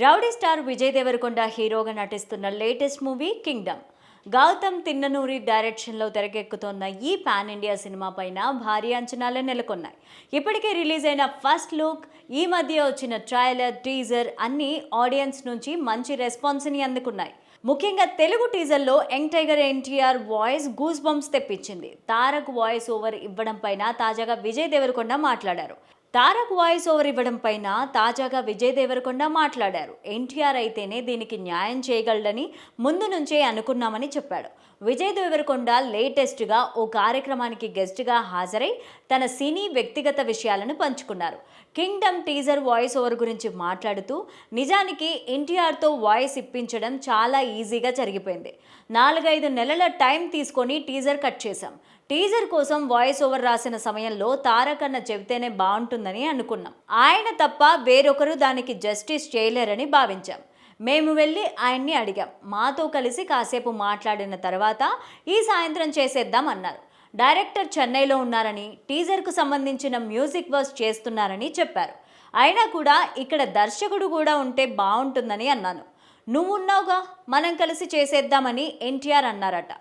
Rowdy star Vijay Deverakonda హీరోగా నటిస్తున్న latest movie Kingdom. Gautam Tinnanuri డైరెక్షన్లో తెరకెక్కుతోన్న ఈ పాన్ ఇండియా సినిమా పైన భారీ అంచనాలు నెలకొన్నాయి. ఇప్పటికే రిలీజ్ అయిన ఫస్ట్ లుక్, ఈ మధ్య వచ్చిన ట్రైలర్, టీజర్ అన్ని ఆడియన్స్ నుంచి మంచి రెస్పాన్స్ని అందుకున్నాయి. ముఖ్యంగా తెలుగు టీజర్లో young tiger NTR voice goose bumps తెప్పించింది. తారక్ వాయిస్ ఓవర్ ఇవ్వడం పైన తాజాగా విజయ్ దేవరకొండ మాట్లాడారు. ఎన్టీఆర్ అయితేనే దీనికి న్యాయం చేయగలడని ముందు నుంచే అనుకున్నామని చెప్పాడు. విజయ్ దేవరకొండ లేటెస్ట్గా ఓ కార్యక్రమానికి గెస్ట్గా హాజరై తన సినీ వ్యక్తిగత విషయాలను పంచుకున్నారు. కింగ్డమ్ టీజర్ వాయిస్ ఓవర్ గురించి మాట్లాడుతూ, నిజానికి ఎన్టీఆర్తో వాయిస్ ఇప్పించడం చాలా ఈజీగా జరిగిపోయింది. 4-5 నెలల టైం తీసుకొని టీజర్ కట్ చేశాం. టీజర్ కోసం వాయిస్ ఓవర్ రాసిన సమయంలో తారక్ అన్న చెబితేనే బాగుంటుందని అనుకున్నాం. ఆయన తప్ప వేరొకరు దానికి జస్టిస్ చేయలేరని భావించాం. మేము వెళ్ళి ఆయన్ని అడిగాం. మాతో కలిసి కాసేపు మాట్లాడిన తర్వాత ఈ సాయంత్రం చేసేద్దాం అన్నారు. డైరెక్టర్ చెన్నైలో ఉన్నారని, టీజర్కు సంబంధించిన మ్యూజిక్ వర్క్స్ చేస్తున్నారని చెప్పారు. అయినా కూడా ఇక్కడ దర్శకుడు కూడా ఉంటే బాగుంటుందని అన్నాను. నువ్వున్నావుగా, మనం కలిసి చేసేద్దామని ఎన్టీఆర్ అన్నారట.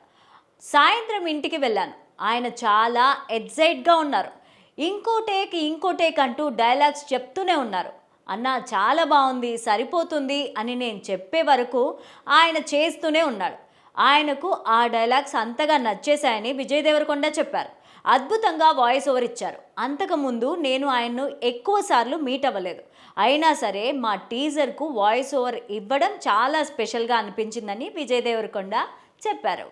సాయంత్రం ఇంటికి వెళ్ళాను. ఆయన చాలా ఎక్సైట్గా ఉన్నారు. ఇంకో టేక్ అంటూ డైలాగ్స్ చెప్తూనే ఉన్నారు. అన్న చాలా బాగుంది, సరిపోతుంది అని నేను చెప్పే వరకు ఆయన చేస్తూనే ఉన్నాడు. ఆయనకు ఆ డైలాగ్స్ అంతగా నచ్చేశాయని విజయ్ దేవరకొండ చెప్పారు. అద్భుతంగా వాయిస్ ఓవర్ ఇచ్చారు. అంతకుముందు నేను ఆయన్ను ఎక్కువ సార్లు మీట్ అవ్వలేదు. అయినా సరే మా టీజర్కు వాయిస్ ఓవర్ ఇవ్వడం చాలా స్పెషల్గా అనిపించిందని విజయ్ దేవరకొండ చెప్పారు.